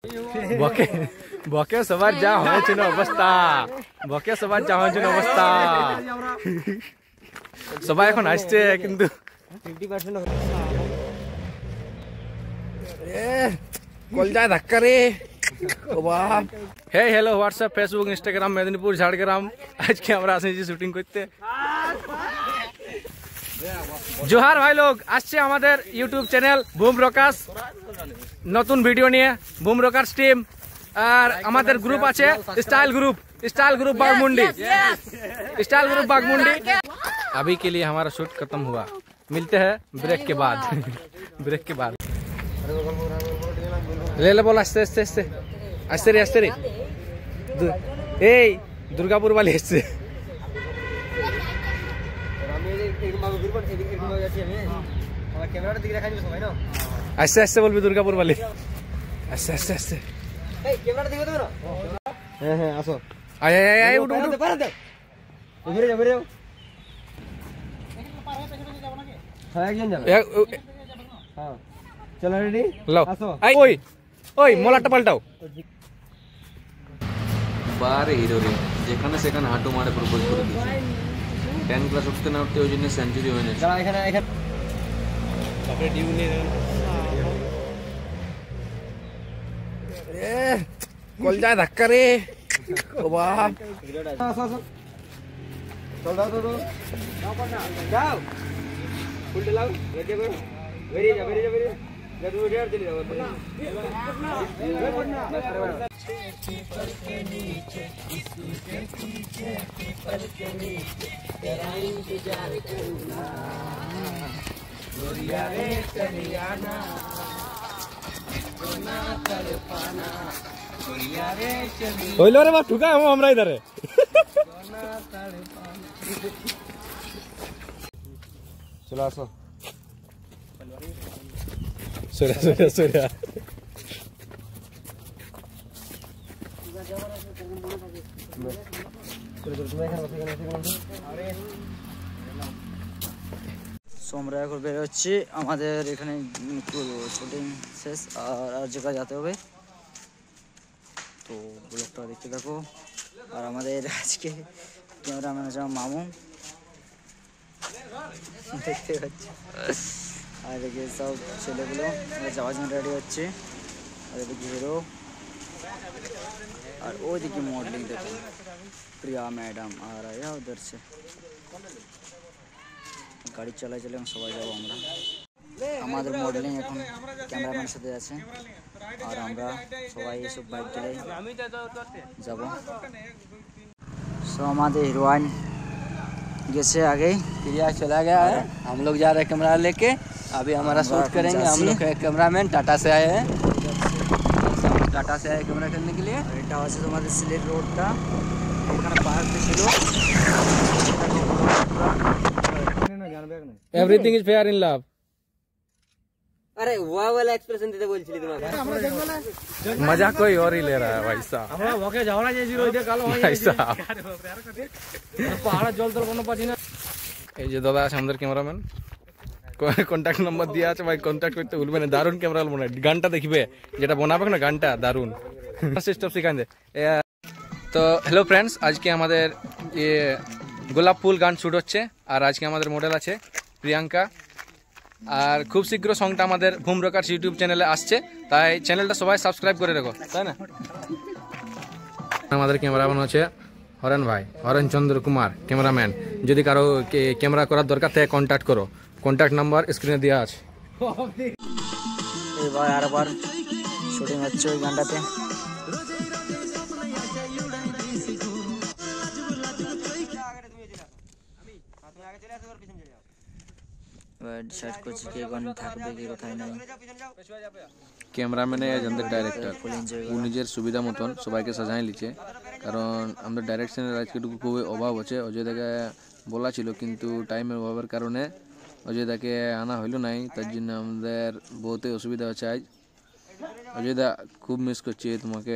বকে বকে সবার যা হয়েছিল অবস্থা, বকে সবার যা হয়েছিল অবস্থা, সবাই এখন আসছে কিন্তু 50% কলজায় ধাক্কা রে। Hey hello WhatsApp Facebook Instagram Medinipur Jhargram, আজকে আমরা আসছি শুটিং করতে। জোহার ভাই লোক, আসছে আমাদের ইউটিউব চ্যানেল বুম রকাস নতুন ভিডিও নিয়ে, বুম রকাস টিম। और हमारे ग्रुप আছে style group Bagmundi, style group Bagmundi. अभी के लिए हमारा शूट खत्म हुआ, मिलते हैं ब्रेक के बाद। ब्रेक के बाद ले ले बोल आस्ते आस्ते आस्ते आस्ते रे आस्ते रे। ए दुर्गापुर वाले आस्ते आस्ते आस्ते बोल भी दुर्गापुर वाले आस्ते आस्ते आस्ते। ক্যামেরাটা দিও তো না। হ্যাঁ হ্যাঁ আসো, আয় আয় আয় উঠো উঠো পারে দাও, ঘুরে যাও ঘুরে যাও। হ্যাঁ একজন যাবে, হ্যাঁ চলো রেডি আসো। ওই ওই মোলাটা পাল্টাও। বারে হিরো রে, যেখানে সেখানে হাঁটু মারে প্রপোজ করে দিয়েছে। 10 ক্লাস উঠতে না উঠতে ওই জন্য সেঞ্চুরি হয়ে গেছে। এখানে এখানে তারপরে ডিউ নিয়ে কলজায় ধাক্কা রে। হইলো রে বা ঠুকা আমরা ইধারে। চলো আসো, সোরা সোরা সোরা। আমরা এখন বের হচ্ছি, আমাদের এখানে শুটিং শেষ আর জায়গায় যেতে হবে, তো ব্লগটা দেখতে থাকো। আর আমাদের আজকে ক্যামেরাম্যান আছে মামু, দেখতে পাচ্ছি। আর এদিকে সব ছেলেগুলো যাওয়ার জন্য রেডি হচ্ছে। আর এদিকে হিরো, আর ওইদিকে মডেলিং দেখো প্রিয়া ম্যাডাম আর আয়া উধর से গাড়ি চালাই চালাই সবাই যাবো আমরা। আমাদের মডেলিং এখন ক্যামেরাম্যানের সাথে আছে, और আমরা সবাই এসব বাইক চলে যাব। सो हमारे हीरोइन जैसे आगे प्रिया चला गया है, हम लोग जा रहे हैं कैमरा लेके। अभी हमारा शूट करेंगे, हम लोग कैमरामैन टाटा से आए हैं, टाटा से आए कैमरा करने के लिए। এটা হচ্ছে তোমাদের সিলেট রোডটা, এখানে পার্ক ছিল। Everything is fair in love. अरे वाह वाला एक्सप्रेशन देते बोलছিলি তোমাকে, मजा कोई और ही ले रहा है भाई साहब। আমরা ওকে যাওরা যাইছি রইতে কালো হই ভাই সাহেব, পাহাড় জল তল কোনো পাছি না। এই যে দাদা আছে আমাদের ক্যামেরাম্যান, কন্টাক্ট নাম্বার দেওয়া আছে ভাই, কন্টাক্ট করতে ভুলবেন না। দারুণ ক্যামেরা মনে হয়, গানটা দেখবে যেটা বানাবে না গানটা দারুণ সিস্টেম শিখান দে। তো হ্যালো ফ্রেন্ডস, আজকে আমাদের গোলাপ ফুল গান শুট হচ্ছে, আর আজকে আমাদের মডেল আছে প্রিয়াঙ্কা। আর খুব শীঘ্র সংটা আমাদের বুম রকাস ইউটিউব চ্যানেলে আসছে, তাই চ্যানেলটা সবাই সাবস্ক্রাইব করে রাখো, তাই না। আমাদের ক্যামেরাম্যান হচ্ছে হরেন ভাই, হরেন চন্দ্র কুমার ক্যামেরাম্যান। যদি কারো ক্যামেরা করার দরকার থাকে কন্ট্যাক্ট করো, কন্ট্যাক্ট নাম্বার স্ক্রিনে দেওয়া আছে। এবার আরেকবার শুটিং হচ্ছে ওই গানটাতে। ক্যামেরাম্যানে আমাদের ডাইরেক্টর, ও নিজের সুবিধা মতন সবাইকে সাজাই লিছে, কারণ আমাদের ডাইরেকশনের আজকেটুকু খুবই অভাব আছে। অজয়দাকে বলা ছিল কিন্তু টাইমের অভাবের কারণে অজয়দাকে আনা হইল নাই, তার জন্য আমাদের বহুতই অসুবিধা হচ্ছে আজ। অজয়দা খুব মিস করছি তোমাকে।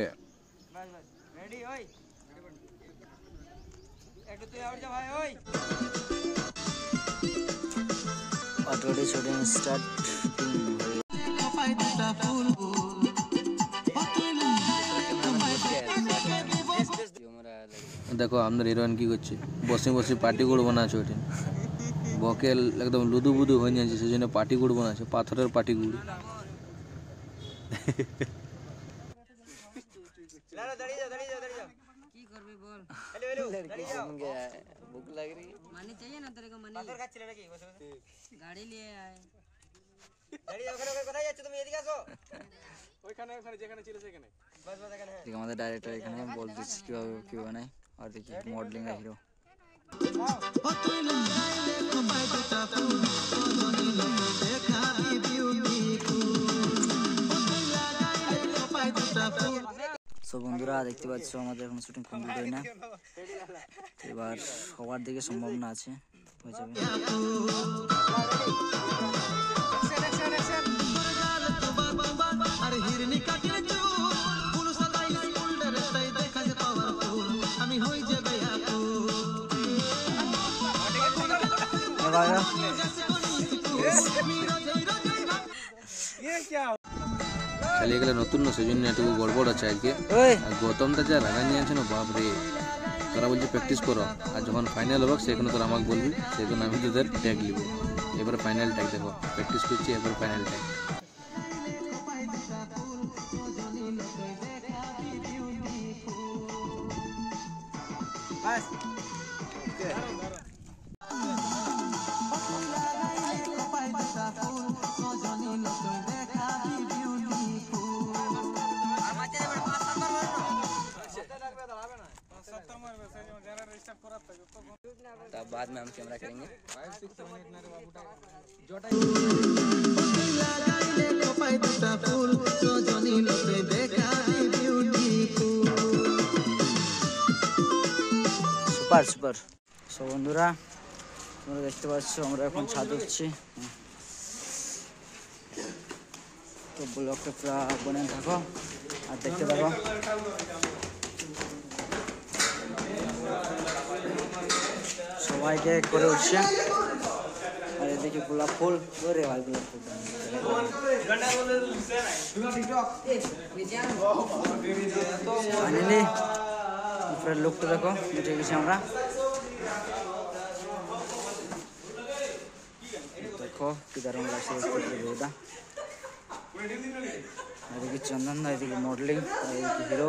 already shooting starting দেখো আমাদের হিরোইন কি করছে, বসে বসে পার্টি গুড় বানাচ্ছে। ওইটা বকে একদম লুদু বুদু হয়ে যাচ্ছে, সেই জন্য পার্টি গুড় বানাচ্ছে, পাথরের পার্টি গুড়। भूख लग रही है, मनी चाहिए ना तेरे को? मनी पाथर खाচ্ছিল নাকি? বসে বসে গাড়ি নিয়ে আয়। গাড়ি ওখানে কোথায় যাচ্ছ তুমি? এদিকে আসো। ওইখানে যেখানে ছিল সেখানে বস বস এখানে। ঠিক আমাদের ডাইরেক্টর এখানে বল দিচ্ছি কিভাবে কি বানায়। আর দেখি মডেলিং এর হিরো। সো বন্ধুরা দেখতে পাচ্ছ আমাদের এখন শুটিং কমপ্লিট হয় না, এবার সবার দিকে সম্ভাবনা আছে হয়ে যাবে। চালিয়ে গেলে নতুন না, সেই জন্য একটু গড়বড় আছে আজকে। গৌতমটা যা রাগা নিয়ে আছে না, বাপরে। তোরা বলছে প্র্যাকটিস করো, আর যখন ফাইনাল হবে সেখানে তোরা আমাকে বলবি, সেখানে আমি তোদের ট্যাগ নিব। এবার ফাইনাল ট্যাগ দেখো, প্র্যাকটিস করছি, এবার ফাইনাল ট্যাগ। तब बाद में हम कैमरा करेंगे। Super super. সো বন্ধুরা তোমরা দেখতে পাচ্ছ আমরা এখন ছাদ উঠছি, তো ব্লগটা পুরো বনে থাকো আর দেখতে থাকো। সবাইকে করে উঠছে, আর এদিকে গোলাপ ফুল, ওরে ভাই গোলাপ ফুল ফাইনালি উপরের লুকটা দেখো, উঠে গেছি আমরা। দেখো কি দারুণ লাগছে ভিউটা। এদিকে চন্দন, এদিকে মডেলিং, এদিকে হিরো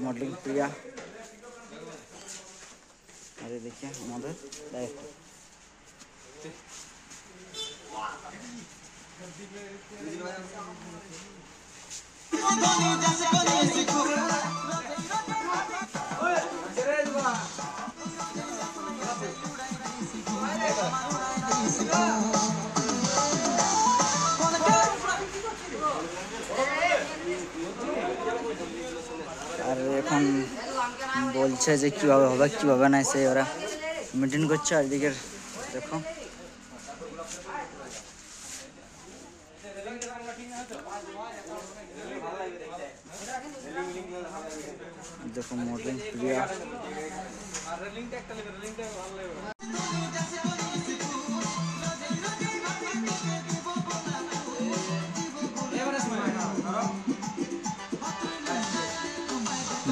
মডেলিং প্রিয়া, আর এদিকে আমাদের ডাইরেক্টর। আর এখন বলছে যে কীভাবে হবে কীভাবে না, সে ওরা মেনটেন করছে। আর এদিকে দেখো দেখো মডেলিং প্রিয়া।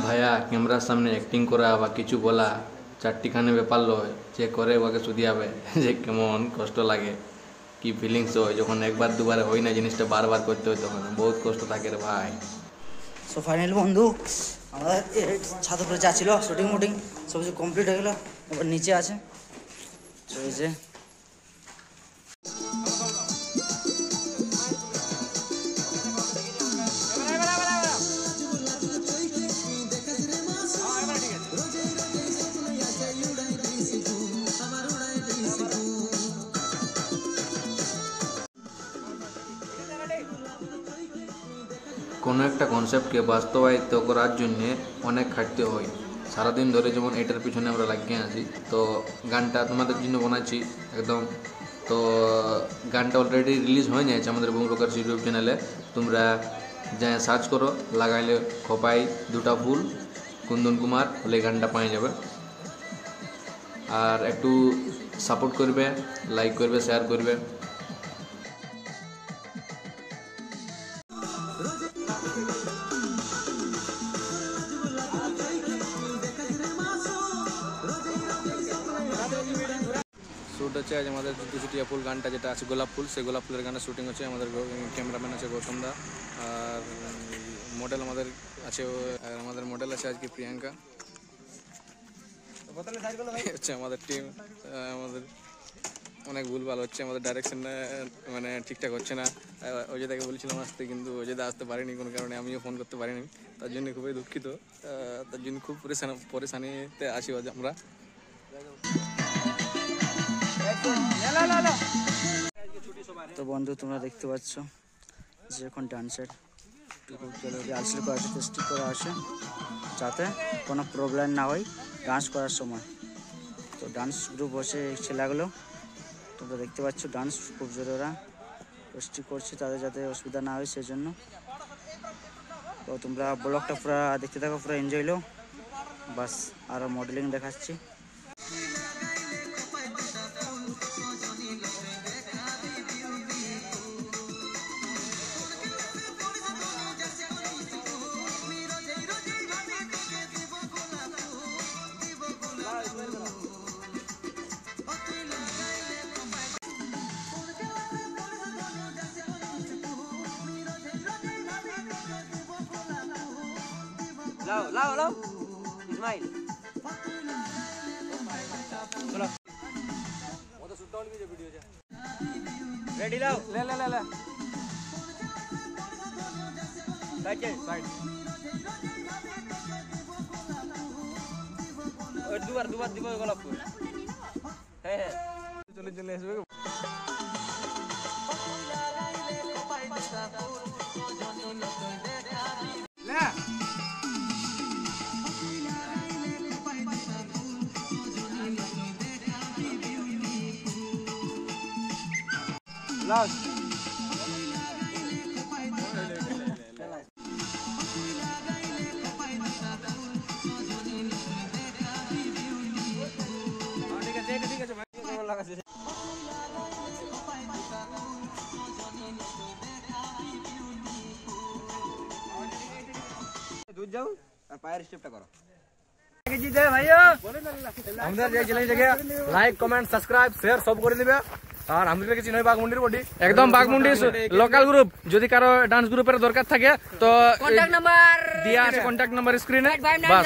ভাইয়া ক্যামেরার সামনে অ্যাক্টিং করা বা কিছু বলা চারটিখানে ব্যাপার লয়, যে করে ওকে শুধিয়াবে যে কেমন কষ্ট লাগে, কি ফিলিংস হয় যখন একবার দুবার হয় না জিনিসটা বারবার করতে হয়, তখন বহুত কষ্ট থাকে রে ভাই। সো ফাইনালি বন্ধু আমাদের ছাদ উপরে যা ছিল শুটিং মুটিং সব কিছু কমপ্লিট হয়ে গেল, এবার নিচে আছে। তো এই যে কোনো একটা কনসেপ্টকে বাস্তবায়িত করার জন্যে অনেক খাটতে হয়। সারাদিন ধরে যেমন এটার পিছনে আমরা লাগিয়ে আছি, তো গানটা তোমাদের জন্য বানাচ্ছি একদম। তো গানটা অলরেডি রিলিজ হয়ে যাচ্ছে আমাদের বুম রকার্স ইউটিউব চ্যানেলে, তোমরা যা সার্চ করো লাগাইলে খোপাই দুটা ফুল কুন্দন কুমার হলে গানটা পাই যাবে। আর একটু সাপোর্ট করবে, লাইক করবে, শেয়ার করবে। হচ্ছে আজ আমাদের দুচুটিয়া ফুল গানটা যেটা আছে গোলাপ ফুল, সেই গোলাপ ফুলের গানের শুটিং হচ্ছে। আমাদের ক্যামেরাম্যান আছে গৌতম দা, আর মডেল আমাদের আছে, আর আমাদের মডেল আছে আজকে প্রিয়াঙ্কা। হচ্ছে আমাদের টিম। আমাদের অনেক ভুলভাল হচ্ছে, আমাদের ডাইরেকশন মানে ঠিকঠাক হচ্ছে না। অজয়দাকে বলছিলাম আসতে, কিন্তু অজয়দা আসতে পারিনি কোনো কারণে, আমিও ফোন করতে পারিনি, তার জন্য খুবই দুঃখিত। তার জন্য খুব পরেশানিতে আছি আমরা। তো বন্ধু তোমরা দেখতে পাচ্ছ যে এখন ডান্সের রিহার্সাল করা আছে, টেস্টিং করা আছে, যাতে কোনো প্রবলেম না হয় ডান্স করার সময়। তো ডান্স গ্রুপ হচ্ছে ছেলেগুলো, তোমরা দেখতে পাচ্ছ ডান্স খুব জোরে ওরা টেস্টিং করছে, তাদের যাতে অসুবিধা না হয় সেই জন্য। তো তোমরা ব্লগটা পুরো দেখতে থাকো, পুরো এনজয় লো। বাস আরও মডেলিং দেখাচ্ছি। लाओ लाओ लाओ इस्माइल चलो वो तो शूट डाउन की जो वीडियो है रेडी लाओ ले ले ले ले साइड के साइड और दुबार दुबार दुबार गोलाप फूल है चले चले इसमें ले लाओ ঠিক আছে ভাই কেমন লাগাছে दूध जाओ और पायर स्टेपটা করো আমাদের যে চ্যানেল থেকে লাইক কমেন্ট সাবস্ক্রাইব শেয়ার সব করে দিবে। আর আমাদের কাছে নয় বাগমুন্ডির বডি, একদম বাগমুন্ডি লোকাল গ্রুপ। যদি কারো ডান্স গ্রুপের দরকার থাকে তো কন্টাক্ট নাম্বার দিয়া আছে, কন্টাক্ট নাম্বার স্ক্রিনে। বাস